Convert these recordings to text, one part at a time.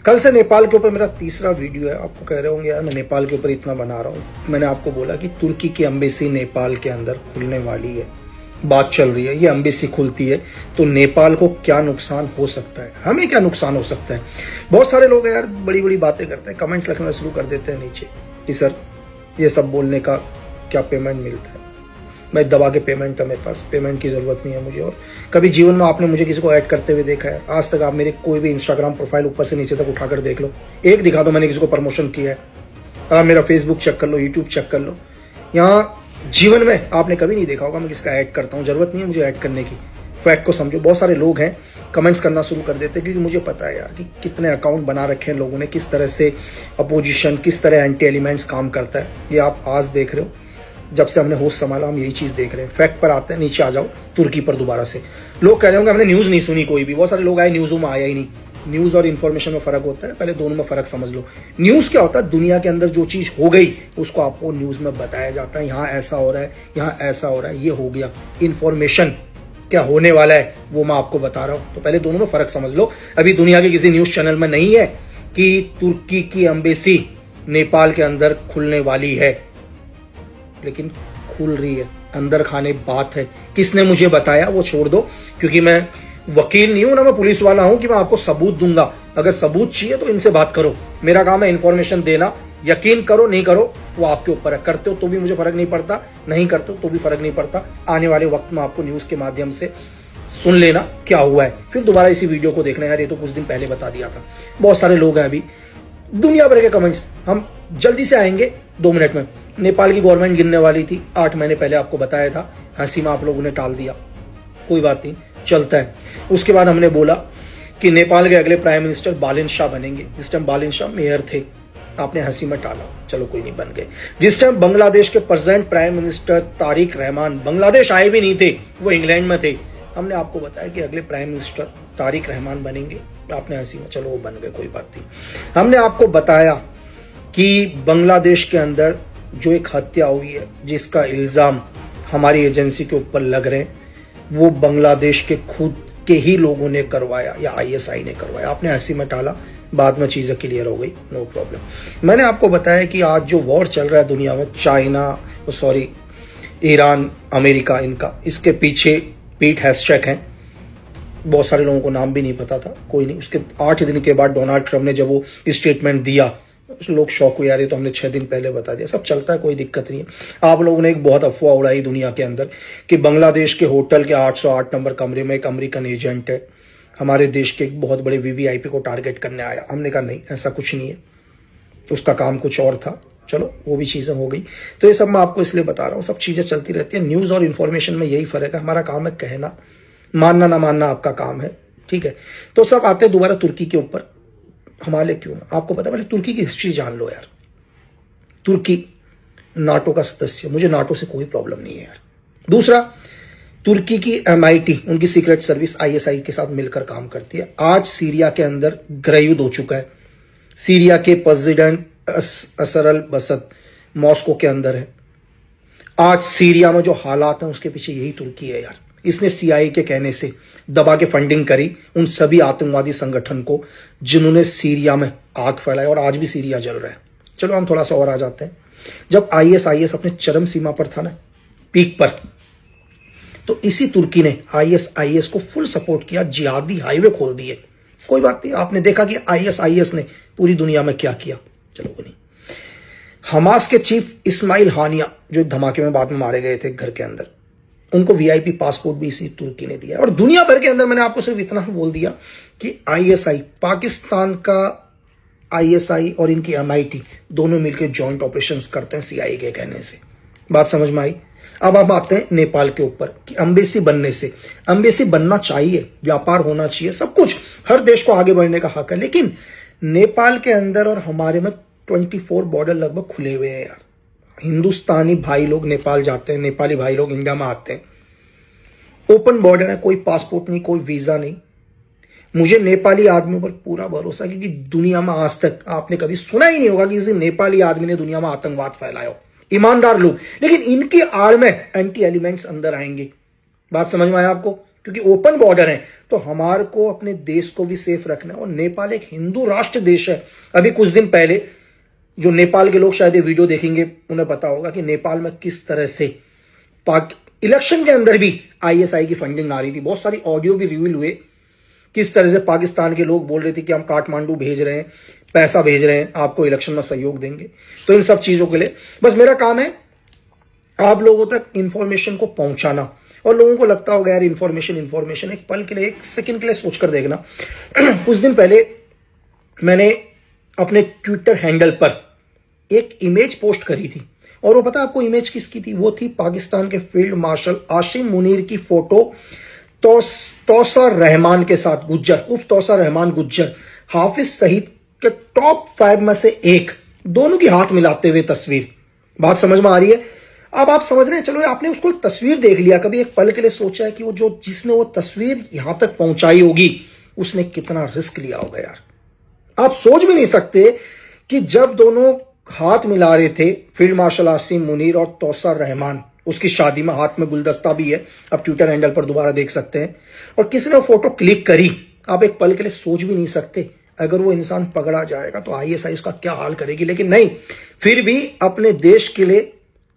कल से नेपाल के ऊपर मेरा तीसरा वीडियो है। आपको कह रहे होंगे यार मैं नेपाल के ऊपर इतना बना रहा हूँ। मैंने आपको बोला कि तुर्की की एम्बेसी नेपाल के अंदर खुलने वाली है, बात चल रही है। ये एम्बेसी खुलती है तो नेपाल को क्या नुकसान हो सकता है, हमें क्या नुकसान हो सकता है। बहुत सारे लोग यार बड़ी बड़ी बातें करते हैं, कमेंट्स लिखना शुरू कर देते हैं नीचे कि सर ये सब बोलने का क्या पेमेंट मिलता है। मैं दबा के पेमेंट है, मेरे पास पेमेंट की जरूरत नहीं है मुझे। और कभी जीवन में आपने मुझे किसी को ऐड करते हुए देखा है? आज तक आप मेरे कोई भी इंस्टाग्राम प्रोफाइल ऊपर से नीचे तक उठाकर देख लो, एक दिखा दो मैंने किसी को प्रमोशन किया है। आप मेरा फेसबुक चेक कर लो, यूट्यूब चेक कर लो, यहाँ जीवन में आपने कभी नहीं देखा होगा मैं किसका ऐड करता हूँ। जरूरत नहीं है मुझे ऐड करने की, फैक्ट को समझो। बहुत सारे लोग हैं कमेंट्स करना शुरू कर देते हैं क्योंकि मुझे पता है यार कि कितने अकाउंट बना रखे हैं लोगों ने, किस तरह से अपोजिशन, किस तरह एंटी एलिमेंट्स काम करता है। ये आप आज देख रहे हो, जब से हमने होस्ट संभाला हम यही चीज देख रहे हैं। फैक्ट पर आते हैं, नीचे आ जाओ तुर्की पर दोबारा से। लोग कह रहे होंगे हमने न्यूज नहीं सुनी कोई भी। बहुत सारे लोग आए न्यूज़ों में आया ही नहीं। न्यूज और इन्फॉर्मेशन में फर्क होता है, पहले दोनों में फर्क समझ लो। न्यूज क्या होता है, दुनिया के अंदर जो चीज हो गई उसको आपको न्यूज में बताया जाता है, यहाँ ऐसा हो रहा है, यहाँ ऐसा हो रहा है, ये हो गया। इन्फॉर्मेशन क्या होने वाला है वो मैं आपको बता रहा हूं। तो पहले दोनों में फर्क समझ लो। अभी दुनिया के किसी न्यूज चैनल में नहीं है कि तुर्की की एम्बेसी नेपाल के अंदर खुलने वाली है, लेकिन खुल रही है। अंदर खाने बात है, किसने मुझे बताया वो छोड़ दो, क्योंकि मैं वकील नहीं हूं ना मैं पुलिस वाला हूं कि मैं आपको सबूत दूंगा। अगर सबूत चाहिए तो इनसे बात करो, मेरा काम है इन्फॉर्मेशन देना। यकीन करो नहीं करो वो आपके ऊपर है। करते हो तो भी मुझे फर्क नहीं पड़ता, नहीं करते हो तो भी फर्क नहीं पड़ता। आने वाले वक्त में आपको न्यूज के माध्यम से सुन लेना क्या हुआ है, फिर दोबारा इसी वीडियो को देखना। यार ये तो कुछ दिन पहले बता दिया था। बहुत सारे लोग हैं अभी, दुनिया भर के कमेंट्स। हम जल्दी से आएंगे 2 मिनट में। नेपाल की गवर्नमेंट गिनने वाली थी 8 महीने पहले, आपको बताया था। हंसी में आप लोगों ने टाल दिया, कोई बात नहीं, चलता है। उसके बाद हमने बोला कि नेपाल के अगले प्राइम मिनिस्टर बालिन शाह बनेंगे। जिस टाइम बालिन शाह मेयर थे, आपने हंसी में टाला, चलो कोई नहीं, बन गए। जिस टाइम बांग्लादेश के present prime minister Tariq Rahman Bangladesh आए भी नहीं थे, वो इंग्लैंड में थे, हमने आपको बताया कि अगले प्राइम मिनिस्टर तारिक रहमान बनेंगे। आपने हंसी में चलो वो बन गए, कोई बात नहीं। हमने आपको बताया कि बांग्लादेश के अंदर जो एक हत्या हुई है जिसका इल्जाम हमारी एजेंसी के ऊपर लग रहे हैं, वो बांग्लादेश के खुद के ही लोगों ने करवाया या आईएसआई ने करवाया। आपने हंसी में टाला, बाद में चीजें क्लियर हो गई, नो प्रॉब्लम। मैंने आपको बताया कि आज जो वॉर चल रहा है दुनिया में, ईरान, अमेरिका, इनका, इसके पीछे पीट हेगसेक हैं। बहुत सारे लोगों को नाम भी नहीं पता था, कोई नहीं। उसके 8 दिन के बाद डोनाल्ड ट्रंप ने जब वो स्टेटमेंट दिया, लोग शौक हुए, यार ये तो हमने 6 दिन पहले बता दिया। सब चलता है, कोई दिक्कत नहीं है। आप लोगों ने एक बहुत अफवाह उड़ाई दुनिया के अंदर कि बांग्लादेश के होटल के 808 नंबर कमरे में एक अमेरिकन एजेंट है, हमारे देश के एक बहुत बड़े वीवीआईपी को टारगेट करने आया। हमने कहा नहीं, ऐसा कुछ नहीं है, उसका काम कुछ और था। चलो वो भी चीजें हो गई। तो ये सब मैं आपको इसलिए बता रहा हूँ, सब चीजें चलती रहती है। न्यूज और इन्फॉर्मेशन में यही फर्क है। हमारा काम है कहना, मानना ना मानना आपका काम है, ठीक है। तो सब आते हैं दोबारा तुर्की के ऊपर। हमारे क्यों, आपको पता है, पहले तुर्की की हिस्ट्री जान लो यार। तुर्की नाटो का सदस्य, मुझे नाटो से कोई प्रॉब्लम नहीं है यार। दूसरा, तुर्की की MIT, उनकी सीक्रेट सर्विस ISI के साथ मिलकर काम करती है। आज सीरिया के अंदर गृहयुद्ध हो चुका है। सीरिया के प्रेसिडेंट बशर अल असद मॉस्को के अंदर है। आज सीरिया में जो हालात हैं उसके पीछे यही तुर्की है यार। इसने CIA के कहने से दबा के फंडिंग करी उन सभी आतंकवादी संगठन को जिन्होंने सीरिया में आग फैलाई, और आज भी सीरिया जल रहा है। चलो हम थोड़ा सा और आ जाते हैं। जब IS अपने चरम सीमा पर था ना, पीक पर, तो इसी तुर्की ने IS को फुल सपोर्ट किया, जिहादी हाईवे खोल दिए। कोई बात नहीं, आपने देखा कि IS ने पूरी दुनिया में क्या किया। चलो कोई नहीं। हमास के चीफ इस्माइल हानिया, जो धमाके में बाद में मारे गए थे घर के अंदर, उनको VIP पासपोर्ट भी इसी तुर्की ने दिया। और दुनिया भर के अंदर मैंने आपको सिर्फ इतना बोल दिया कि ISI, पाकिस्तान का ISI और इनकी MIT दोनों मिलकर जॉइंट ऑपरेशंस करते हैं CIA के कहने से। बात समझ में आई। अब हम आते हैं नेपाल के ऊपर कि एम्बेसी बनने से, एम्बेसी बनना चाहिए, व्यापार होना चाहिए, सब कुछ, हर देश को आगे बढ़ने का हक है। लेकिन नेपाल के अंदर और हमारे में 24 बॉर्डर लगभग खुले हुए हैं यार। हिंदुस्तानी भाई लोग नेपाल जाते हैं, नेपाली भाई लोग इंडिया में आते हैं। ओपन बॉर्डर है, कोई पासपोर्ट नहीं, कोई वीजा नहीं। मुझे नेपाली आदमियों पर पूरा भरोसा, क्योंकि दुनिया में आज तक आपने कभी सुना ही नहीं होगा कि किसी नेपाली आदमी ने दुनिया में आतंकवाद फैलाया हो। ईमानदार लोग, लेकिन इनकी आड़ में एंटी एलिमेंट्स अंदर आएंगे। बात समझ में आया आपको? क्योंकि ओपन बॉर्डर है तो हमारे को अपने देश को भी सेफ रखना है। और नेपाल एक हिंदू राष्ट्र देश है। अभी कुछ दिन पहले जो नेपाल के लोग शायद ये वीडियो देखेंगे उन्हें पता होगा कि नेपाल में किस तरह से इलेक्शन के अंदर भी आईएसआई की फंडिंग आ रही थी। बहुत सारी ऑडियो भी रिवील हुए, किस तरह से पाकिस्तान के लोग बोल रहे थे कि हम काठमांडू भेज रहे हैं, पैसा भेज रहे हैं, आपको इलेक्शन में सहयोग देंगे। तो इन सब चीजों के लिए बस मेरा काम है आप लोगों तक इंफॉर्मेशन को पहुंचाना। और लोगों को लगता होगा यार इंफॉर्मेशन, एक पल के लिए, एक सेकंड के लिए सोचकर देखना। कुछ दिन पहले मैंने अपने ट्विटर हैंडल पर एक इमेज पोस्ट करी थी, और वो पता आपको इमेज किसकी थी? वो थी पाकिस्तान के फील्ड मार्शल आसिम मुनीर की फोटो तौसार रहमान के साथ, गुज्जर उर्फ तौसार रहमान गुज्जर, हाफिज सईद के टॉप 5 में से एक, दोनों की हाथ मिलाते हुए तस्वीर। बात समझ में आ रही है? अब आप समझ रहे हैं, चलो आपने उसको तस्वीर देख लिया, कभी एक पल के लिए सोचा है कि वो जो जिसने वो तस्वीर यहां तक पहुंचाई होगी उसने कितना रिस्क लिया होगा यार। आप सोच भी नहीं सकते कि जब दोनों हाथ मिला रहे थे, फील्ड मार्शल आसिम मुनीर और तौसार रहमान, उसकी शादी में हाथ में गुलदस्ता भी है, आप ट्विटर हैंडल पर दोबारा देख सकते हैं, और किसी ने फोटो क्लिक करी, आप एक पल के लिए सोच भी नहीं सकते अगर वो इंसान पकड़ा जाएगा तो आईएसआई उसका क्या हाल करेगी। लेकिन नहीं, फिर भी अपने देश के लिए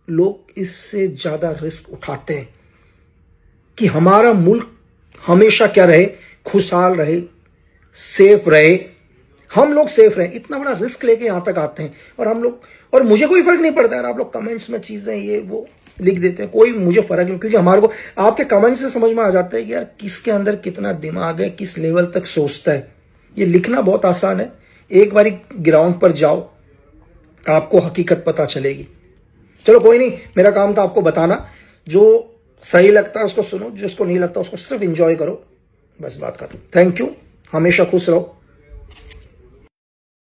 लोग इससे ज्यादा रिस्क उठाते हैं कि हमारा मुल्क हमेशा क्या रहे, खुशहाल रहे, सेफ रहे, हम लोग सेफ रहे। इतना बड़ा रिस्क लेके यहां तक आते हैं और हम लोग, और मुझे कोई फर्क नहीं पड़ता यार, आप लोग कमेंट्स में चीजें ये वो लिख देते हैं, कोई मुझे फर्क नहीं, क्योंकि हमारे को आपके कमेंट से समझ में आ जाता है कि यार किसके अंदर कितना दिमाग है, किस लेवल तक सोचता है। ये लिखना बहुत आसान है, एक बारी ग्राउंड पर जाओ आपको हकीकत पता चलेगी। चलो कोई नहीं, मेरा काम था आपको बताना, जो सही लगता है उसको सुनो, जिसको नहीं लगता उसको सिर्फ एंजॉय करो, बस बात खत्म। थैंक यू, हमेशा खुश रहो।